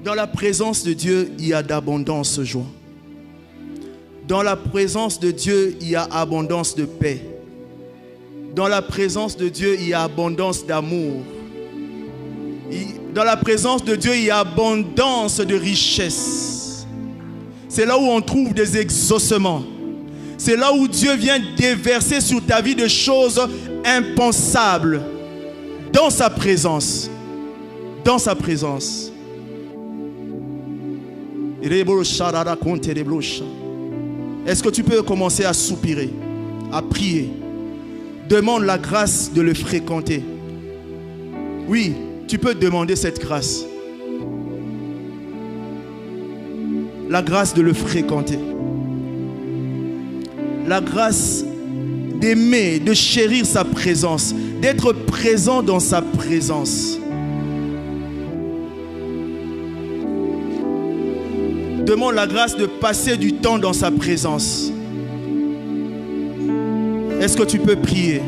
Dans la présence de Dieu, il y a d'abondance de joie. Dans la présence de Dieu, il y a abondance de paix. Dans la présence de Dieu, il y a abondance d'amour. Dans la présence de Dieu, il y a abondance de richesse. C'est là où on trouve des exaucements. C'est là où Dieu vient déverser sur ta vie des choses impensables. Dans sa présence. Dans sa présence. Est-ce que tu peux commencer à soupirer, à prier? Demande la grâce de le fréquenter. Oui, tu peux demander cette grâce. La grâce de le fréquenter. La grâce d'aimer, de chérir sa présence, d'être présent dans sa présence. Demande la grâce de passer du temps dans sa présence. Est-ce que tu peux prier?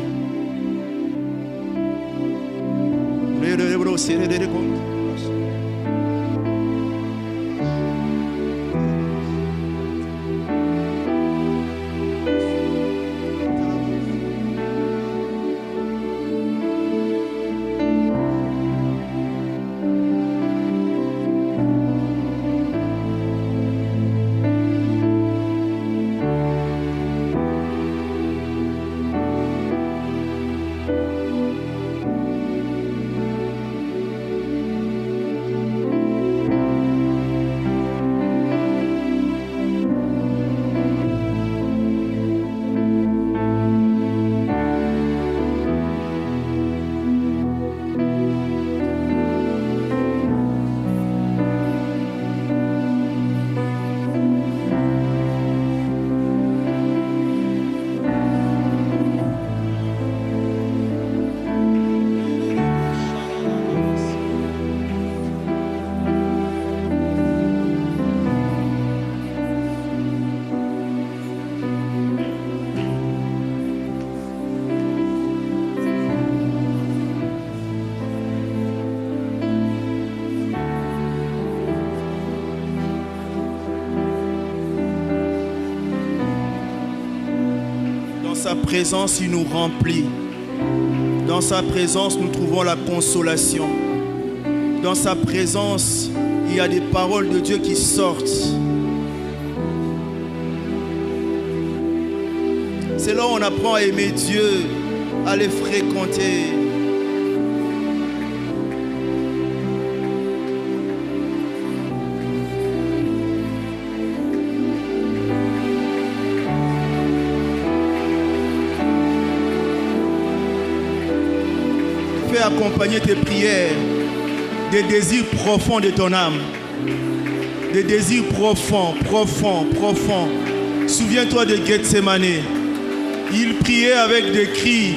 Dans sa présence, il nous remplit. Dans sa présence, nous trouvons la consolation. Dans sa présence, il y a des paroles de Dieu qui sortent. C'est là où on apprend à aimer Dieu, à les fréquenter. Fais accompagner tes prières des désirs profonds de ton âme. Des désirs profonds, profonds, profonds. Souviens-toi de Gethsemane. Il priait avec des cris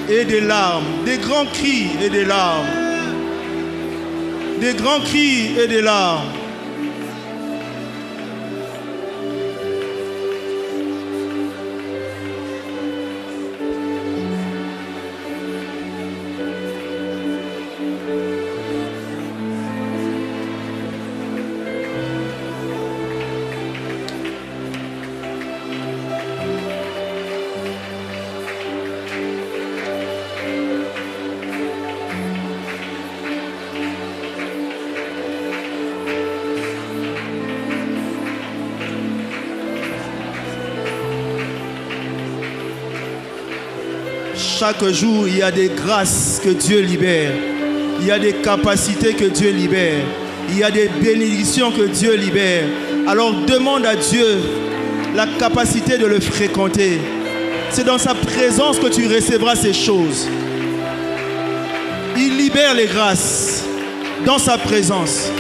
et des larmes. Des grands cris et des larmes. Des grands cris et des larmes. Chaque jour, il y a des grâces que Dieu libère. Il y a des capacités que Dieu libère. Il y a des bénédictions que Dieu libère. Alors demande à Dieu la capacité de le fréquenter. C'est dans sa présence que tu recevras ces choses. Il libère les grâces dans sa présence.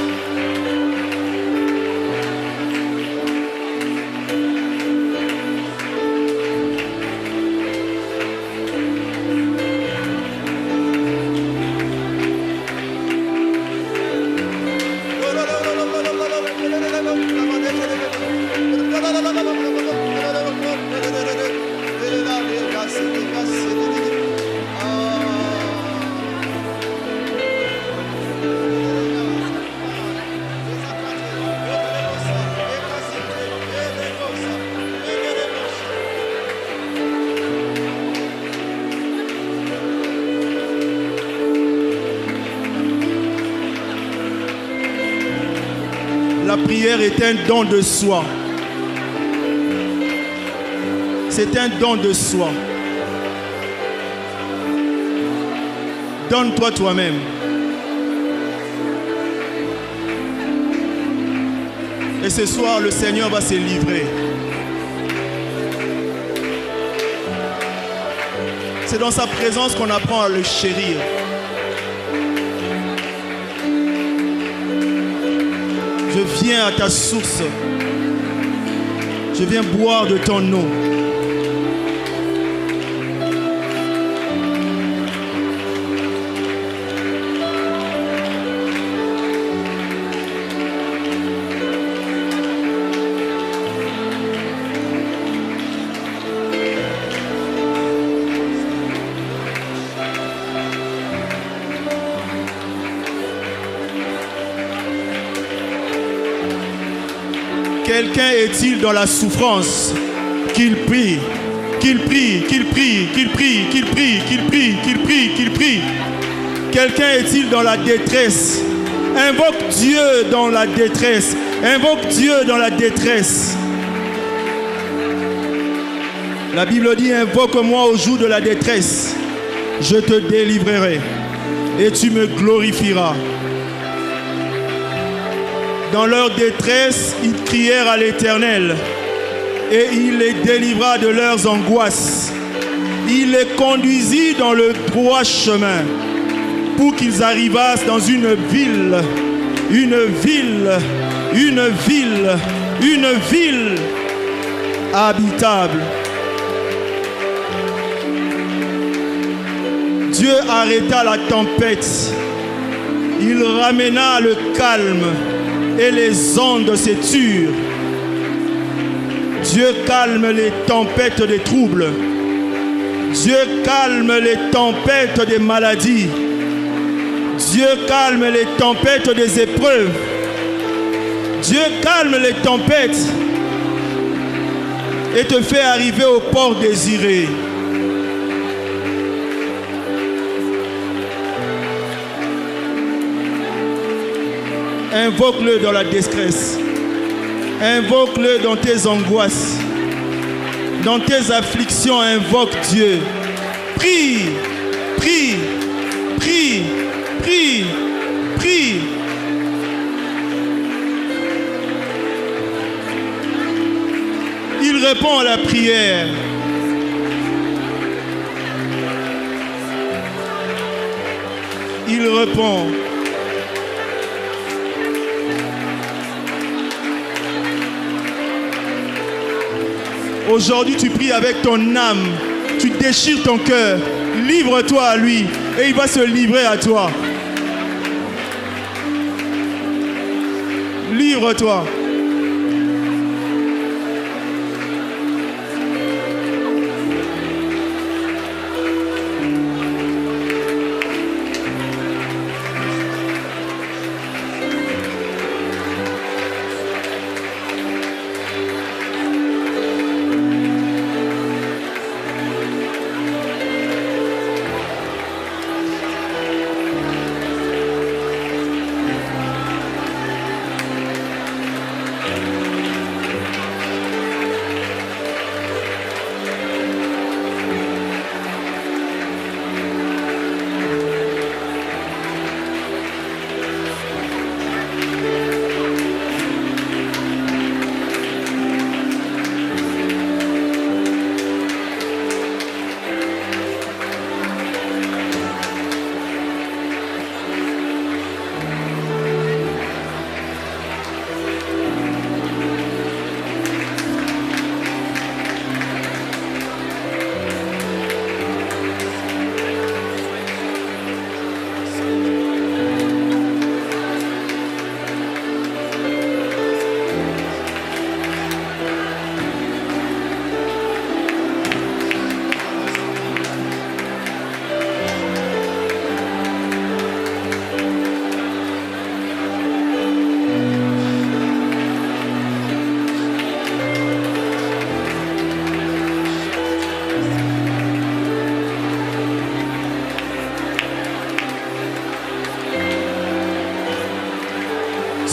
La prière est un don de soi. C'est un don de soi. Donne-toi toi-même. Et ce soir, le Seigneur va se livrer. C'est dans sa présence qu'on apprend à le chérir. Je viens à ta source. Je viens boire de ton eau. Quelqu'un est-il dans la souffrance? Qu'il prie, qu'il prie, qu'il prie, qu'il prie, qu'il prie, qu'il prie, qu'il prie, qu'il prie. Quelqu'un est-il dans la détresse? Invoque Dieu dans la détresse. Invoque Dieu dans la détresse. La Bible dit, invoque-moi au jour de la détresse. Je te délivrerai et tu me glorifieras. Dans leur détresse, ils crièrent à l'Éternel et il les délivra de leurs angoisses. Il les conduisit dans le droit chemin pour qu'ils arrivassent dans une ville habitable. Dieu arrêta la tempête. Il ramena le calme et les ondes se turent. Dieu calme les tempêtes des troubles. Dieu calme les tempêtes des maladies. Dieu calme les tempêtes des épreuves. Dieu calme les tempêtes et te fait arriver au port désiré. Invoque-le dans la détresse. Invoque-le dans tes angoisses. Dans tes afflictions, invoque Dieu. Prie, prie, prie, prie, prie. Il répond à la prière. Il répond. Aujourd'hui, tu pries avec ton âme. Tu déchires ton cœur. Livre-toi à lui et il va se livrer à toi. Livre-toi.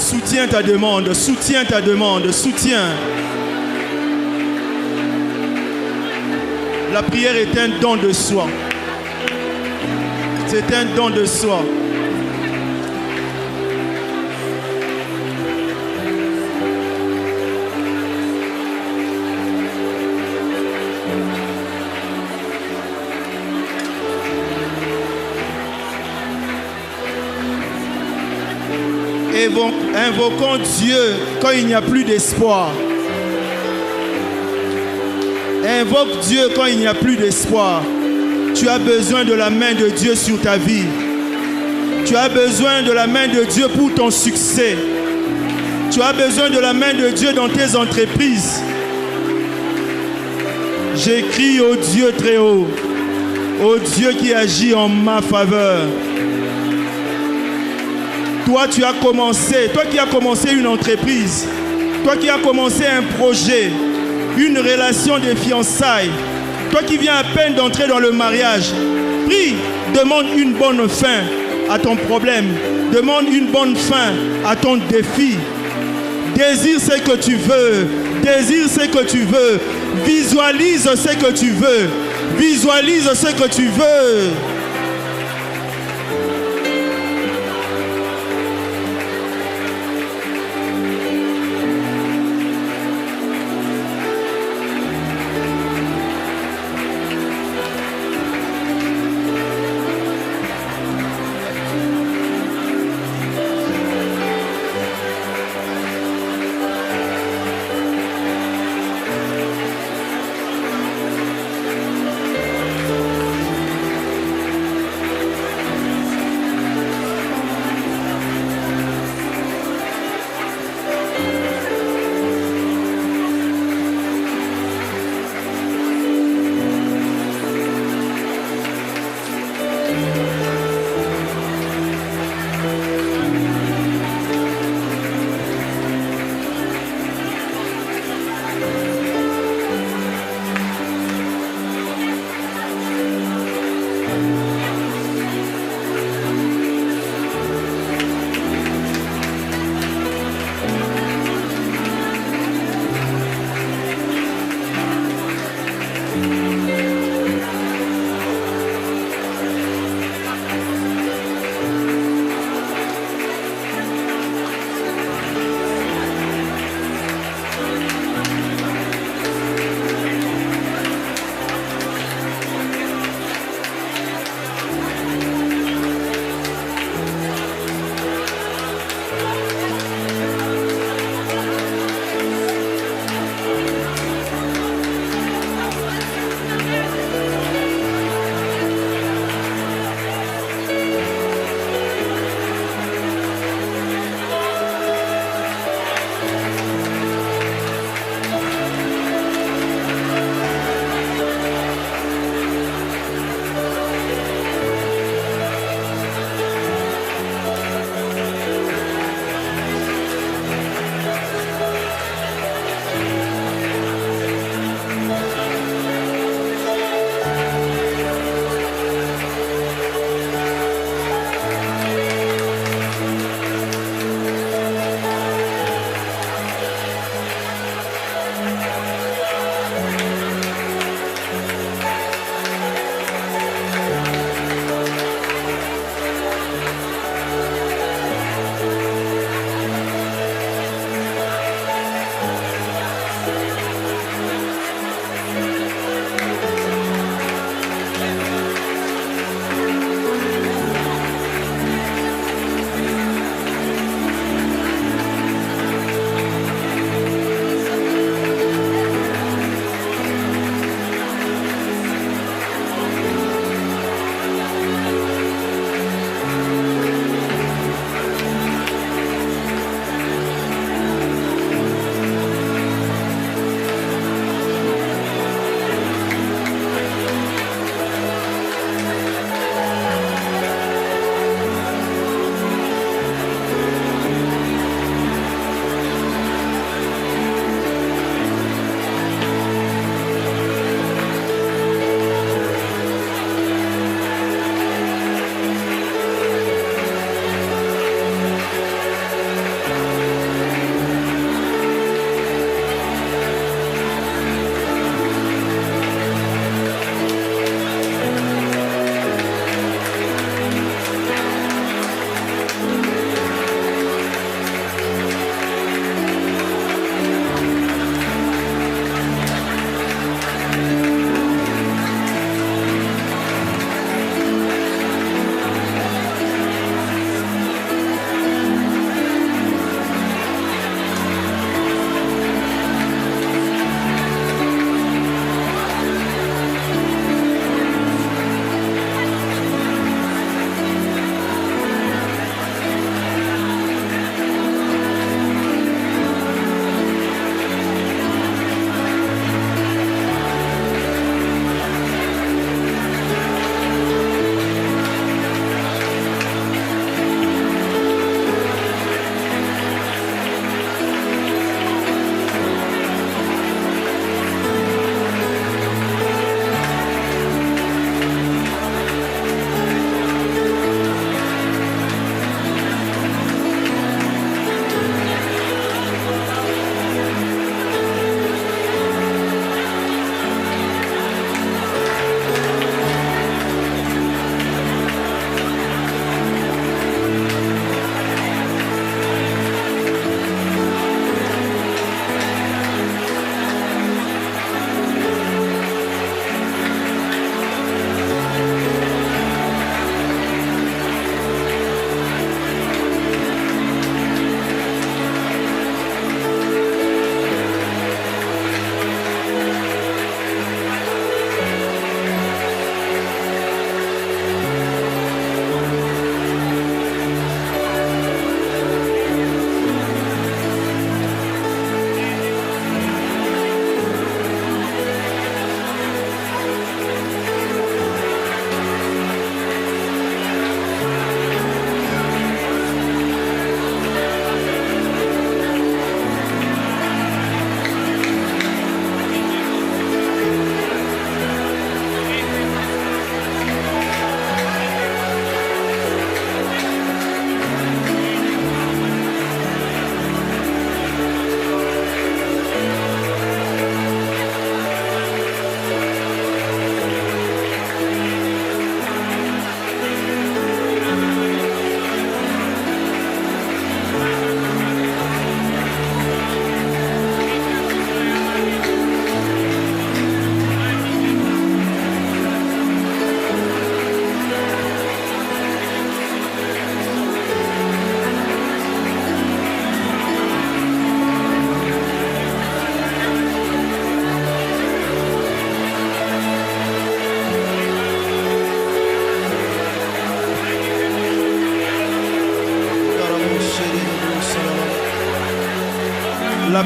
soutiens ta demande, soutiens ta demande, soutiens. La prière est un don de soi. C'est un don de soi. Invoquons Dieu quand il n'y a plus d'espoir. Invoque Dieu quand il n'y a plus d'espoir. Tu as besoin de la main de Dieu sur ta vie. Tu as besoin de la main de Dieu pour ton succès. Tu as besoin de la main de Dieu dans tes entreprises. J'écris au Dieu très haut, au Dieu qui agit en ma faveur. Toi, tu as commencé, toi qui as commencé une entreprise, toi qui as commencé un projet, une relation de fiançailles, toi qui viens à peine d'entrer dans le mariage, prie, demande une bonne fin à ton problème, demande une bonne fin à ton défi. Désire ce que tu veux, désire ce que tu veux, visualise ce que tu veux, visualise ce que tu veux.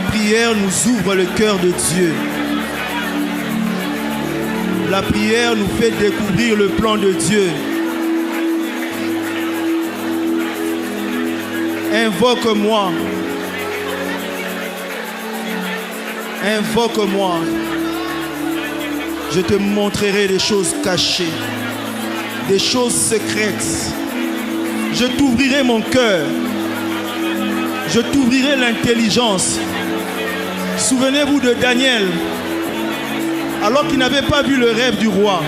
prière nous ouvre le cœur de Dieu. La prière nous fait découvrir le plan de Dieu. Invoque-moi. Invoque-moi. Je te montrerai des choses cachées, des choses secrètes. Je t'ouvrirai mon cœur. Je t'ouvrirai l'intelligence. Souvenez-vous de Daniel, alors qu'il n'avait pas vu le rêve du roi.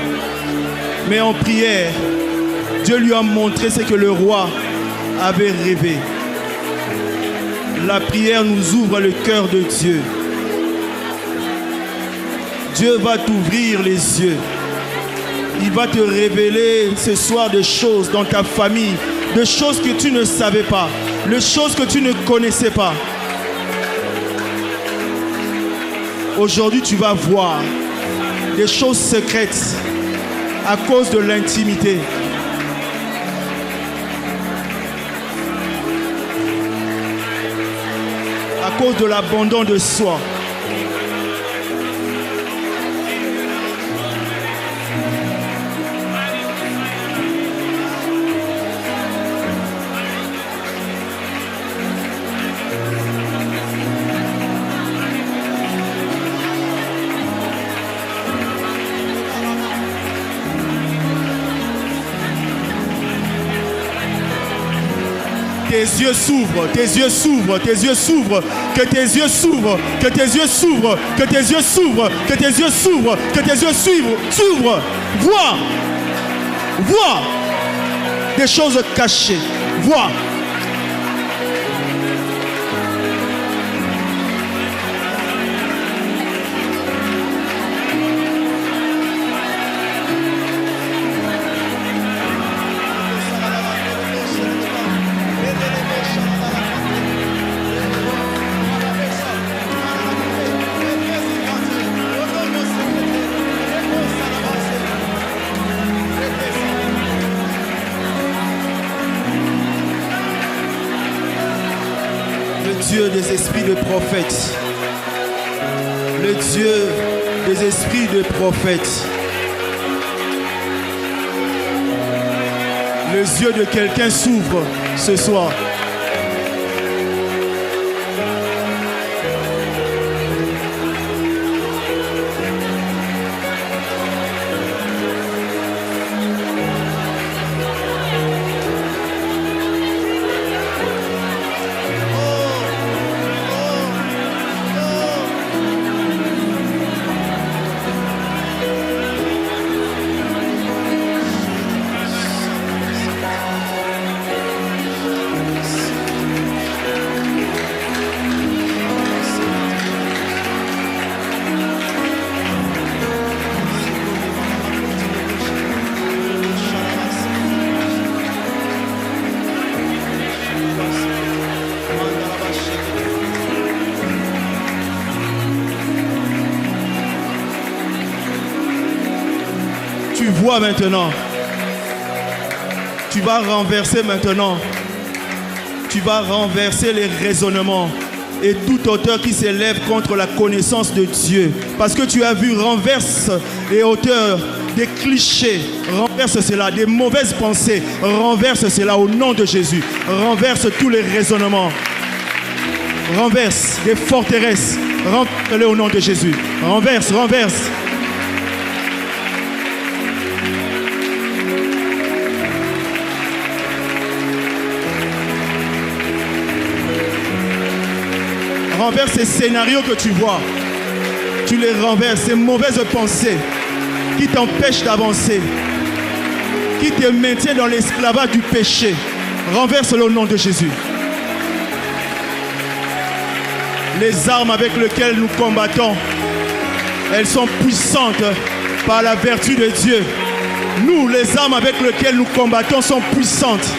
Mais en prière, Dieu lui a montré ce que le roi avait rêvé. La prière nous ouvre le cœur de Dieu. Dieu va t'ouvrir les yeux. Il va te révéler ce soir des choses dans ta famille, des choses que tu ne savais pas, des choses que tu ne connaissais pas. Aujourd'hui, tu vas voir des choses secrètes à cause de l'intimité. À cause de l'abandon de soi. Tes yeux s'ouvrent, tes yeux s'ouvrent, tes yeux s'ouvrent, que tes yeux s'ouvrent, que tes yeux s'ouvrent, que tes yeux s'ouvrent, que tes yeux s'ouvrent, que tes yeux s'ouvrent. Vois, vois des choses cachées, vois. Dieu des esprits de prophètes, le Dieu des esprits de prophètes. Les yeux de quelqu'un s'ouvrent ce soir. Tu vois maintenant. Tu vas renverser maintenant. Tu vas renverser les raisonnements et toute hauteur qui s'élève contre la connaissance de Dieu. Parce que tu as vu, renverse les hauteurs, des clichés, renverse cela, des mauvaises pensées, renverse cela au nom de Jésus. Renverse tous les raisonnements. Renverse des forteresses, renverse-les au nom de Jésus. Renverse, renverse. Renverse ces scénarios que tu vois. Tu les renverses, ces mauvaises pensées qui t'empêchent d'avancer, qui te maintiennent dans l'esclavage du péché. Renverse-le au nom de Jésus. Les armes avec lesquelles nous combattons, elles sont puissantes par la vertu de Dieu. Nous, les armes avec lesquelles nous combattons sont puissantes.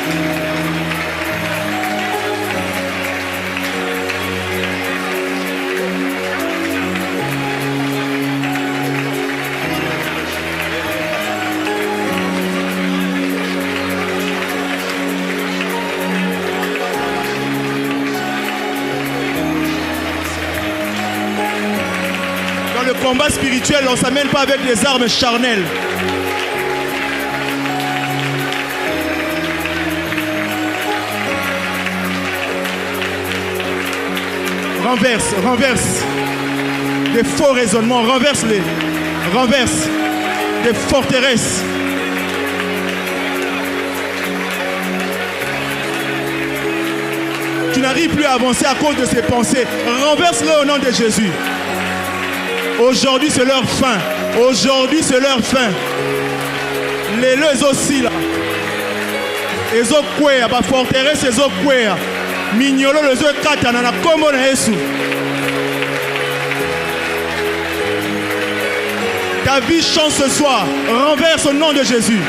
combat spirituel, on ne s'amène pas avec des armes charnelles. Renverse des faux raisonnements, renverse-les, renverse des forteresses. Tu n'arrives plus à avancer à cause de ces pensées. Renverse-les au nom de Jésus. Aujourd'hui, c'est leur fin. Aujourd'hui, c'est leur fin. Les aussi là. Les autres, la forteresse, les autres, Mignolo, les autres, katana, na kombo na Yesu. Ta vie change ce soir. Renverse au nom de Jésus.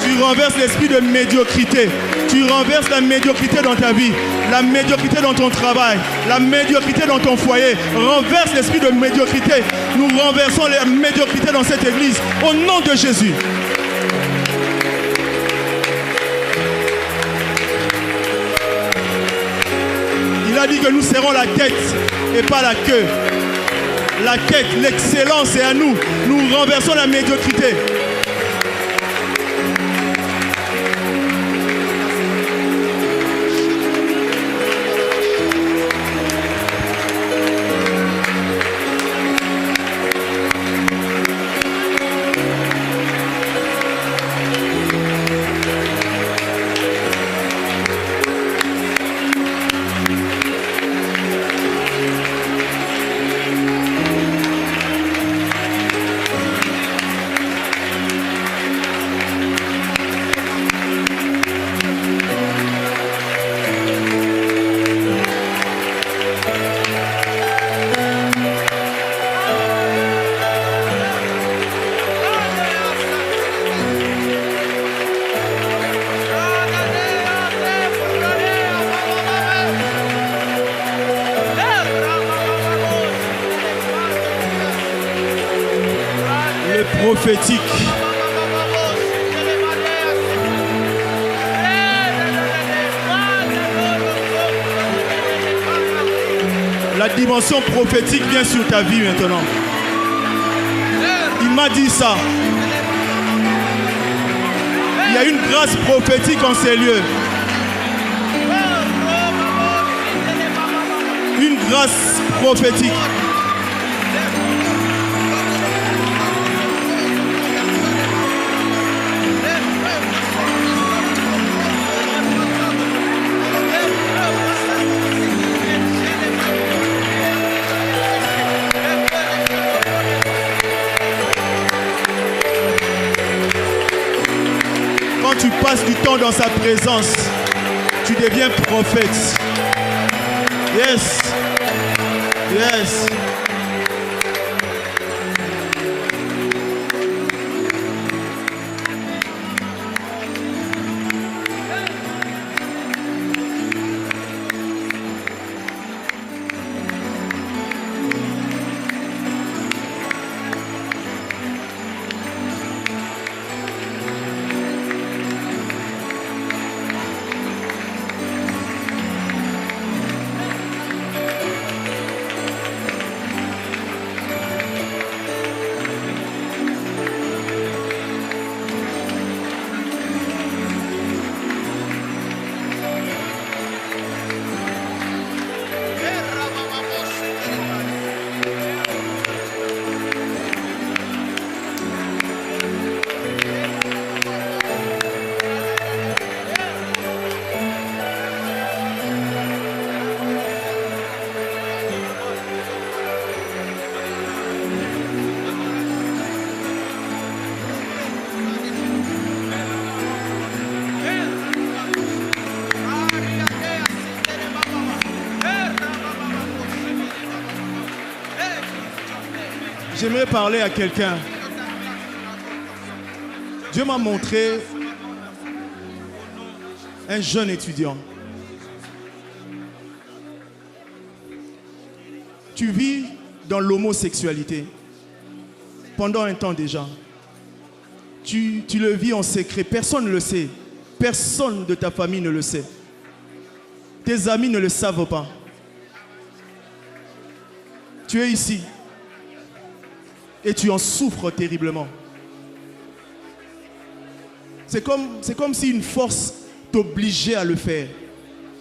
Tu renverses l'esprit de médiocrité. Tu renverses la médiocrité dans ta vie, la médiocrité dans ton travail, la médiocrité dans ton foyer. Renverse l'esprit de médiocrité. Nous renversons la médiocrité dans cette église au nom de Jésus. Il a dit que nous serons la tête et pas la queue. La tête, l'excellence est à nous. Nous renversons la médiocrité. Prophétique. La dimension prophétique vient sur ta vie maintenant. Il m'a dit ça. Il y a une grâce prophétique en ces lieux. Une grâce prophétique. Tu passes du temps dans sa présence, tu deviens prophète. Yes. Yes. J'aimerais parler à quelqu'un. Dieu m'a montré un jeune étudiant. Tu vis dans l'homosexualité pendant un temps déjà. Tu le vis en secret. Personne ne le sait. Personne de ta famille ne le sait. Tes amis ne le savent pas. Tu es ici et tu en souffres terriblement. C'est comme si une force t'obligeait à le faire.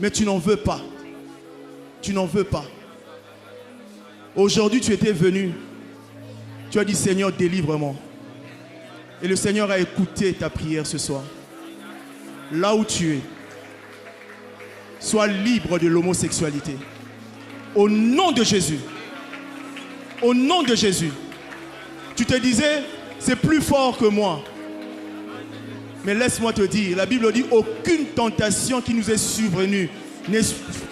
Mais tu n'en veux pas. Tu n'en veux pas. Aujourd'hui, tu étais venu. Tu as dit, Seigneur, délivre-moi. Et le Seigneur a écouté ta prière ce soir. Là où tu es, sois libre de l'homosexualité. Au nom de Jésus. Au nom de Jésus. Tu te disais, c'est plus fort que moi. Mais laisse-moi te dire, la Bible dit, aucune tentation qui nous est survenue n'est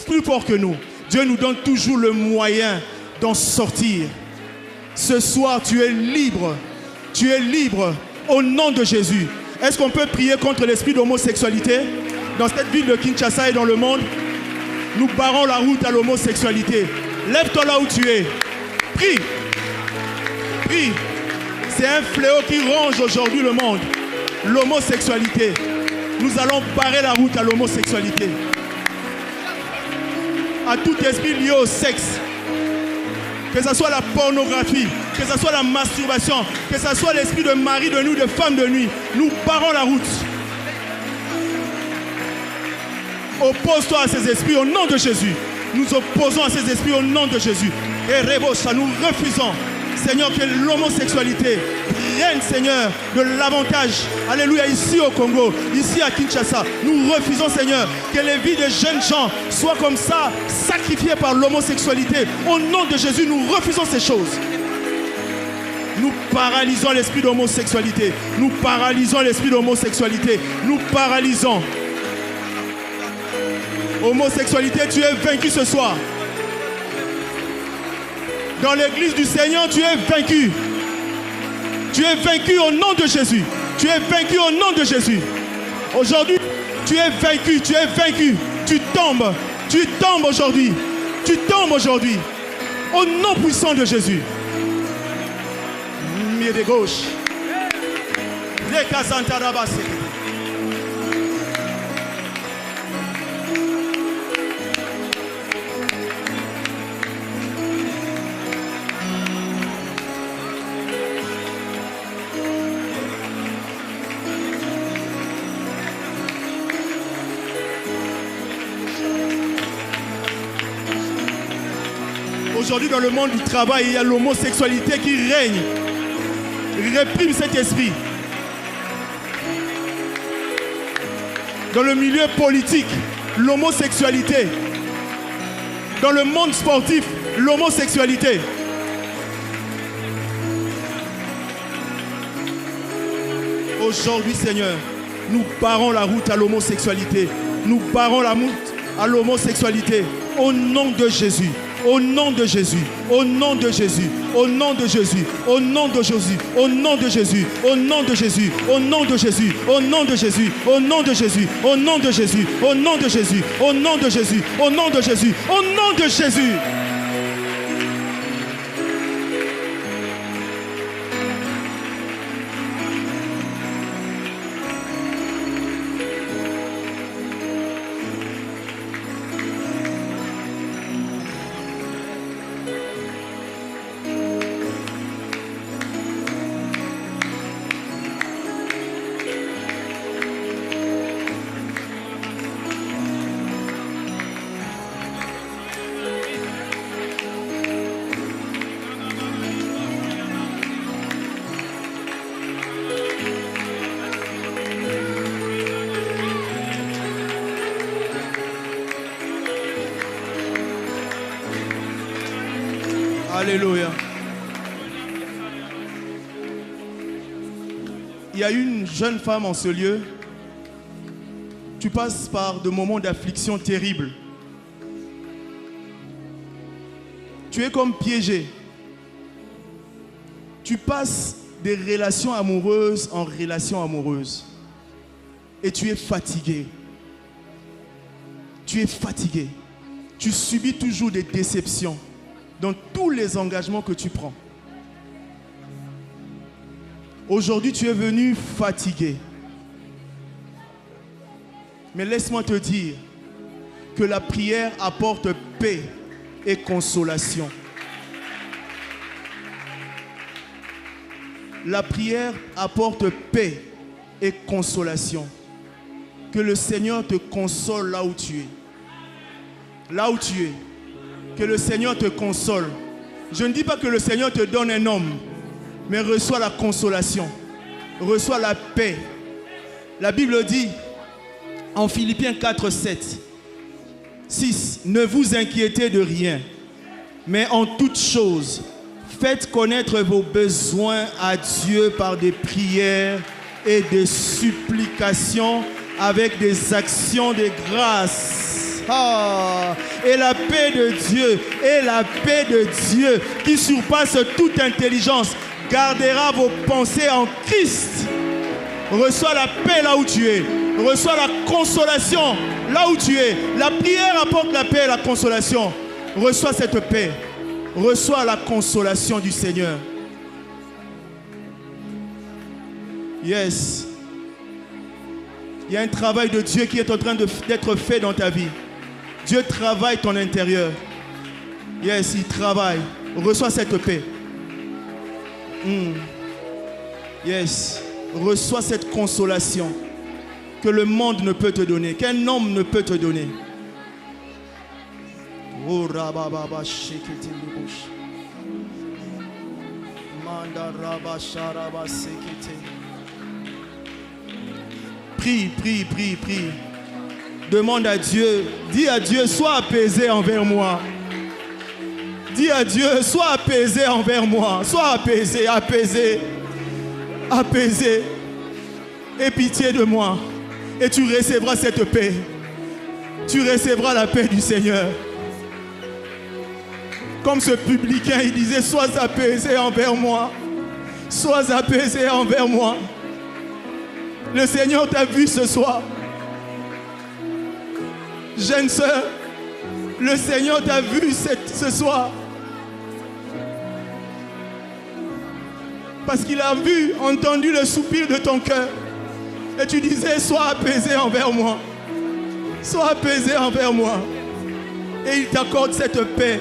plus fort que nous. Dieu nous donne toujours le moyen d'en sortir. Ce soir, tu es libre. Tu es libre au nom de Jésus. Est-ce qu'on peut prier contre l'esprit d'homosexualité dans cette ville de Kinshasa et dans le monde? Nous barrons la route à l'homosexualité. Lève-toi là où tu es. Prie. Prie. C'est un fléau qui ronge aujourd'hui le monde. L'homosexualité. Nous allons barrer la route à l'homosexualité. À tout esprit lié au sexe. Que ce soit la pornographie, que ce soit la masturbation, que ce soit l'esprit de mari de nuit, de femme de nuit, nous barrons la route. Oppose-toi à ces esprits au nom de Jésus. Nous opposons à ces esprits au nom de Jésus. Et Rebocha, nous refusons, Seigneur, que l'homosexualité règne, Seigneur, de l'avantage. Alléluia, ici au Congo, ici à Kinshasa. Nous refusons, Seigneur, que les vies de jeunes gens soient comme ça, sacrifiées par l'homosexualité. Au nom de Jésus, nous refusons ces choses. Nous paralysons l'esprit d'homosexualité. Nous paralysons l'esprit d'homosexualité. Nous paralysons. Homosexualité, tu es vaincu ce soir. Dans l'église du Seigneur, tu es vaincu. Tu es vaincu au nom de Jésus. Tu es vaincu au nom de Jésus. Aujourd'hui, tu es vaincu, tu es vaincu. Tu tombes aujourd'hui. Tu tombes aujourd'hui. Au nom puissant de Jésus. Mieux de gauche. Aujourd'hui, dans le monde du travail, il y a l'homosexualité qui règne. Réprime cet esprit. Dans le milieu politique, l'homosexualité. Dans le monde sportif, l'homosexualité. Aujourd'hui, Seigneur, nous barrons la route à l'homosexualité. Nous barrons la route à l'homosexualité. Au nom de Jésus. Au nom de Jésus, au nom de Jésus, au nom de Jésus, au nom de Jésus, au nom de Jésus, au nom de Jésus, au nom de Jésus, au nom de Jésus, au nom de Jésus, au nom de Jésus, au nom de Jésus, au nom de Jésus, au nom de Jésus, au nom de Jésus. Alléluia. Il y a une jeune femme en ce lieu. Tu passes par de moments d'affliction terribles. Tu es comme piégé. Tu passes des relations amoureuses en relations amoureuses. Et tu es fatigué. Tu es fatigué. Tu subis toujours des déceptions dans tous les engagements que tu prends. Aujourd'hui, tu es venu fatigué. Mais laisse-moi te dire que la prière apporte paix et consolation. La prière apporte paix et consolation. Que le Seigneur te console là où tu es. Là où tu es. Que le Seigneur te console. Je ne dis pas que le Seigneur te donne un homme, mais reçois la consolation. Reçois la paix. La Bible dit en Philippiens 4, 7, 6, ne vous inquiétez de rien, mais en toute chose, faites connaître vos besoins à Dieu par des prières et des supplications avec des actions de grâce. Et la paix de Dieu, qui surpasse toute intelligence, gardera vos pensées en Christ. Reçois la paix là où tu es. Reçois la consolation là où tu es. La prière apporte la paix et la consolation. Reçois cette paix. Reçois la consolation du Seigneur. Yes. Il y a un travail de Dieu qui est en train d'être fait dans ta vie. Dieu travaille ton intérieur. Yes, il travaille. Reçois cette paix. Yes. Reçois cette consolation que le monde ne peut te donner, qu'un homme ne peut te donner. Oh, rababa, shekete lubush. Manda raba sharaba sekete. Prie, prie, prie, prie. Demande à Dieu, dis à Dieu, sois apaisé envers moi. Dis à Dieu, sois apaisé envers moi. Sois apaisé, apaisé, apaisé. Aie pitié de moi. Et tu recevras cette paix. Tu recevras la paix du Seigneur. Comme ce publicain, il disait, sois apaisé envers moi. Sois apaisé envers moi. Le Seigneur t'a vu ce soir. Jeune sœur, le Seigneur t'a vu ce soir. Parce qu'il a vu, entendu le soupir de ton cœur. Et tu disais, sois apaisé envers moi. Sois apaisé envers moi. Et il t'accorde cette paix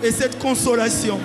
et cette consolation.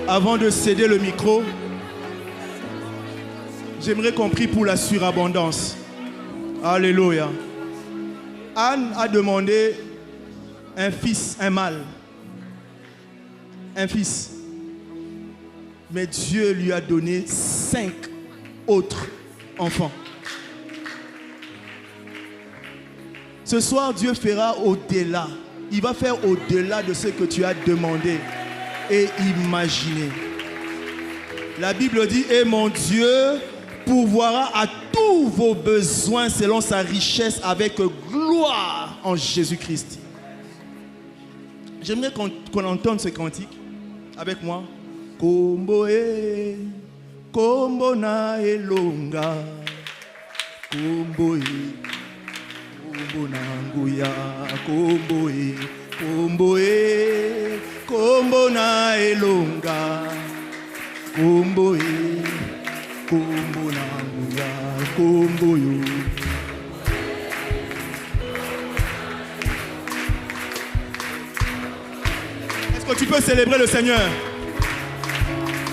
Avant de céder le micro, j'aimerais qu'on prie pour la surabondance. Alléluia. Anne a demandé un fils, un mâle. Un fils. Mais Dieu lui a donné 5 autres enfants. Ce soir, Dieu fera au-delà. Il va faire au-delà de ce que tu as demandé et imaginé. La Bible dit, et mon Dieu pourvoira à tous vos besoins selon sa richesse avec gloire en Jésus-Christ. J'aimerais qu'on entende ce cantique avec moi. Kombo e, kombo na elonga, kombo e, kombo na nguya, kombo e, kombo e, kombo na elonga, kombo e, kombo na nguya, kombo yo. que tu peux célébrer le Seigneur?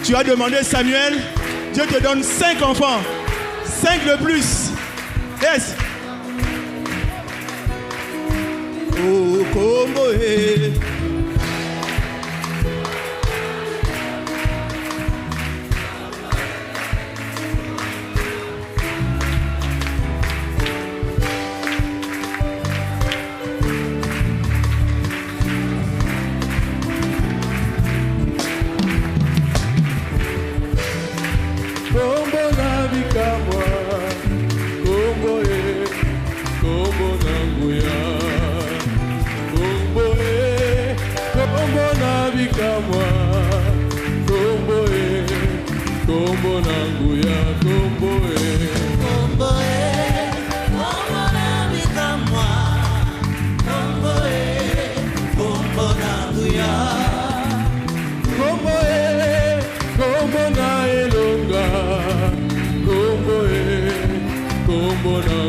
Tu as demandé Samuel, Dieu te donne 5 enfants, 5 de plus. Yes. Oh, Combo, hey. Kombo na